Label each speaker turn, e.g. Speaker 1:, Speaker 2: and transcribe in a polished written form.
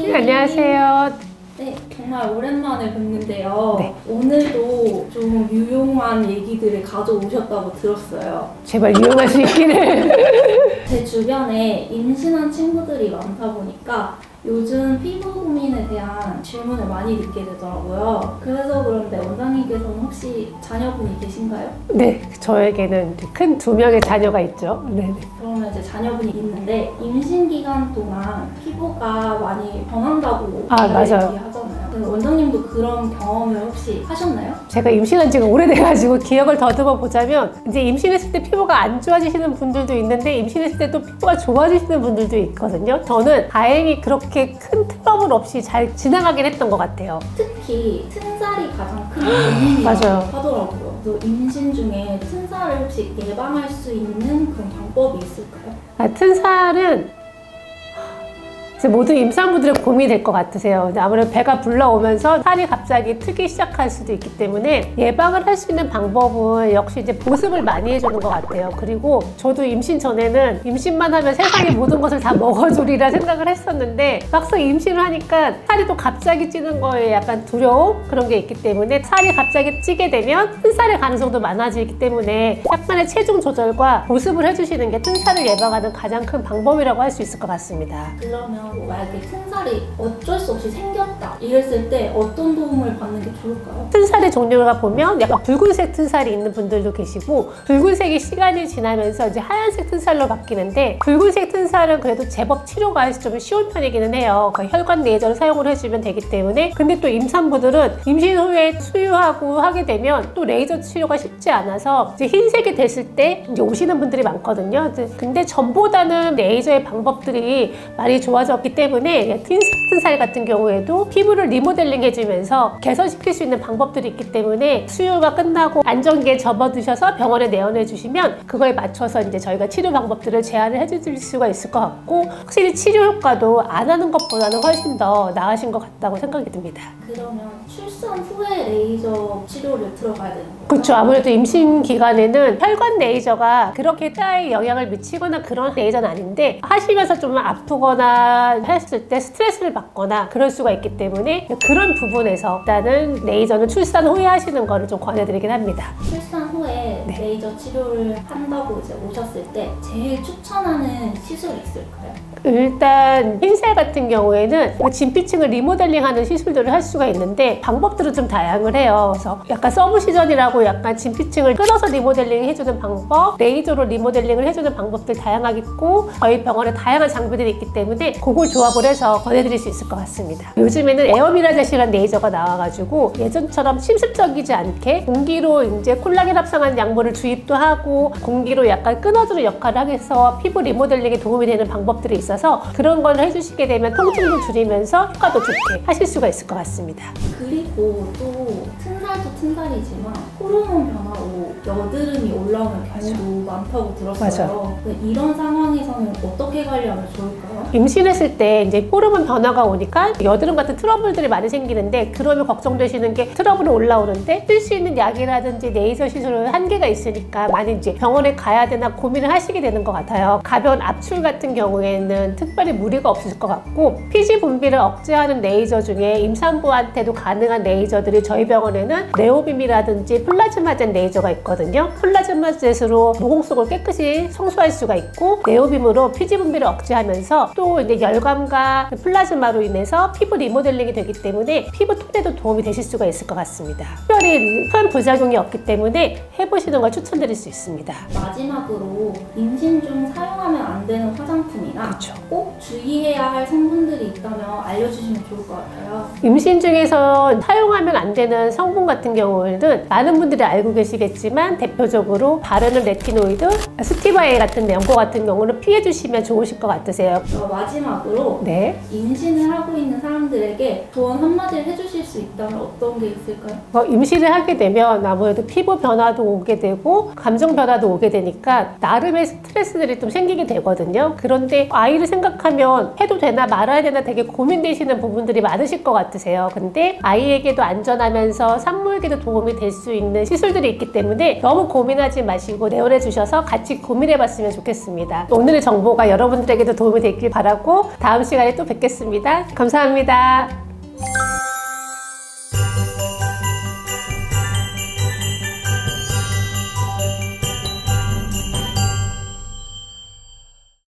Speaker 1: 선생님.
Speaker 2: 안녕하세요.
Speaker 1: 네, 정말 오랜만에 뵙는데요.
Speaker 2: 네.
Speaker 1: 오늘도 좀 유용한 얘기들을 가져오셨다고 들었어요.
Speaker 2: 제발 유용할 수 있기를.
Speaker 1: 제 주변에 임신한 친구들이 많다 보니까 요즘 피부 고민에 대한 질문을 많이 듣게 되더라고요. 그래서 그런데 원장님께서는 혹시 자녀분이 계신가요?
Speaker 2: 네, 저에게는 큰 2명의 자녀가 있죠. 네.
Speaker 1: 그러면 이제 자녀분이 있는데 임신 기간 동안 피부가 많이 변한다고
Speaker 2: 맞아요.
Speaker 1: 얘기하잖아요. 원장님도 그런 경험을 혹시 하셨나요?
Speaker 2: 제가 임신한 지가 오래돼가지고 기억을 더듬어 보자면 이제 임신했을 때 피부가 안 좋아지시는 분들도 있는데 임신했을 때 또 피부가 좋아지시는 분들도 있거든요. 저는 다행히 그렇게 큰 트러블 없이 잘 지나가긴 했던 것 같아요.
Speaker 1: 특히 튼살이 가장 큰 원인이라고
Speaker 2: 맞아요.
Speaker 1: 하더라고요. 그래서 임신 중에 튼살을 혹시 예방할 수 있는 그런 방법이 있을까요?
Speaker 2: 튼살은 모든 임산부들의 고민이 될 것 같으세요. 아무래도 배가 불러오면서 살이 갑자기 트기 시작할 수도 있기 때문에 예방을 할 수 있는 방법은 역시 이제 보습을 많이 해주는 것 같아요. 그리고 저도 임신 전에는 임신만 하면 세상의 모든 것을 다 먹어주리라 생각을 했었는데 막상 임신을 하니까 살이 또 갑자기 찌는 거에 약간 두려움 그런 게 있기 때문에 살이 갑자기 찌게 되면 튼살의 가능성도 많아지기 때문에 약간의 체중 조절과 보습을 해주시는 게 튼살을 예방하는 가장 큰 방법이라고 할 수 있을 것 같습니다.
Speaker 1: 그러면 만약에 튼살이 어쩔 수 없이 생겼다 이랬을 때 어떤 도움을 받는 게 좋을까요?
Speaker 2: 튼살의 종류가 보면 약간 붉은색 튼살이 있는 분들도 계시고 붉은색이 시간이 지나면서 이제 하얀색 튼살로 바뀌는데 붉은색 튼살은 그래도 제법 치료가 좀 쉬운 편이기는 해요. 그러니까 혈관 레이저를 사용을 해주면 되기 때문에 근데 또 임산부들은 임신 후에 수유하고 하게 되면 또 레이저 치료가 쉽지 않아서 이제 흰색이 됐을 때 이제 오시는 분들이 많거든요. 근데 전보다는 레이저의 방법들이 많이 좋아졌기 때문에 튼살 같은 경우에도 피부를 리모델링 해주면서 개선시킬 수 있는 방법들이 있기 때문에 수유가 끝나고 안전기에 접어두셔서 병원에 내원해 주시면 그거에 맞춰서 이제 저희가 치료 방법들을 제안을 해줄 수가 있을 것 같고 확실히 치료 효과도 안 하는 것보다는 훨씬 더 나으신 것 같다고 생각이 듭니다.
Speaker 1: 그러면 출산 후에 레이저 치료를 들어가야 되는 거예요?
Speaker 2: 그렇죠. 아무래도 임신 기간에는 혈관 레이저가 그렇게 따에 영향을 미치거나 그런 레이저는 아닌데 하시면서 좀 아프거나 했을 때 스트레스를 받거나 그럴 수가 있기 때문에 그런 부분에서 일단은 레이저는 출산 후에 하시는 거를 좀 권해드리긴 합니다.
Speaker 1: 출산 후에
Speaker 2: 네.
Speaker 1: 레이저 치료를 한다고 이제 오셨을 때 제일 추천하는 시술이 있을까요?
Speaker 2: 일단 흰살 같은 경우에는 진피층을 리모델링하는 시술들을 할 수가 있는데 방법들은 좀 다양을 해요. 그래서 약간 서브시전이라고 약간 진피층을 끊어서 리모델링 해주는 방법, 레이저로 리모델링을 해주는 방법들 다양하겠고 저희 병원에 다양한 장비들이 있기 때문에 그걸 조합을 해서 권해드릴 수 있을 것 같습니다. 요즘에는 에어미라젯이라는 레이저가 나와가지고 예전처럼 침습적이지 않게 공기로 이제 콜라겐 합성한 약물을 주입도 하고 공기로 약간 끊어주는 역할을 하게 해서 피부 리모델링에 도움이 되는 방법들이 있어서 그런 걸 해주시게 되면 통증도 줄이면서 효과도 좋게 하실 수가 있을 것 같습니다.
Speaker 1: 그리고 또 튼살도 튼살이지만 호르몬 변화로 여드름이 올라오는 경우도 많다고 들었어요. 이런 상황에서는 어떻게 관리하면 좋을까요?
Speaker 2: 임신했을 때 이제 호르몬 변화가 오니까 여드름 같은 트러블들이 많이 생기는데 그러면 걱정되시는 게 트러블이 올라오는데 쓸 수 있는 약이라든지 레이저 시술은 한계가 있으니까 많이 이제 병원에 가야 되나 고민을 하시게 되는 것 같아요. 가벼운 압출 같은 경우에는 특별히 무리가 없을 것 같고 피지 분비를 억제하는 레이저 중에 임산부한테도 가능한 레이저들이 저희 병원에는 네오빔이라든지 플라즈마젯 레이저가 있거든요. 플라즈마젯으로 모공 속을 깨끗이 청소할 수가 있고 네오빔으로 피지 분비를 억제하면서 또 이제 열감과 플라즈마로 인해서 피부 리모델링이 되기 때문에 피부 톤에도 도움이 되실 수가 있을 것 같습니다. 특별히 큰 부작용이 없기 때문에 해보시는 걸 추천드릴 수 있습니다.
Speaker 1: 마지막으로 임신 중 사용하면 안 되는 화장품이나
Speaker 2: 그렇죠.
Speaker 1: 꼭 주의해야 할 성분들이 있다면 알려주시면 좋을 것 같아요.
Speaker 2: 임신 중에서 사용하면 안 되는 성분 같은 경우에는 많은 분들이 알고 계시겠지만 대표적으로 바르는 레티노이드, 스티바에 같은 연고 같은 경우는 피해 주시면 좋으실 것 같으세요.
Speaker 1: 마지막으로
Speaker 2: 네.
Speaker 1: 임신을 하고 있는 사람들에게 조언 한마디를 해주실 수 있다면 어떤 게 있을까요?
Speaker 2: 임신을 하게 되면 아무래도 피부 변화도 오게 되고 감정 변화도 오게 되니까 나름의 스트레스들이 좀 생기게 되거든요. 그런데 아이를 생각하면 해도 되나 말아야 되나 되게 고민되시는 부분들이 많으실 것 같으세요. 근데 아이에게도 안전하면서 산모에게도 도움이 될 수 있는 시술들이 있기 때문에 너무 고민하지 마시고 내원해 주셔서 같이 고민해 봤으면 좋겠습니다. 오늘의 정보가 여러분들에게도 도움이 됐길 바라고 다음 시간에 또 뵙겠습니다. 감사합니다.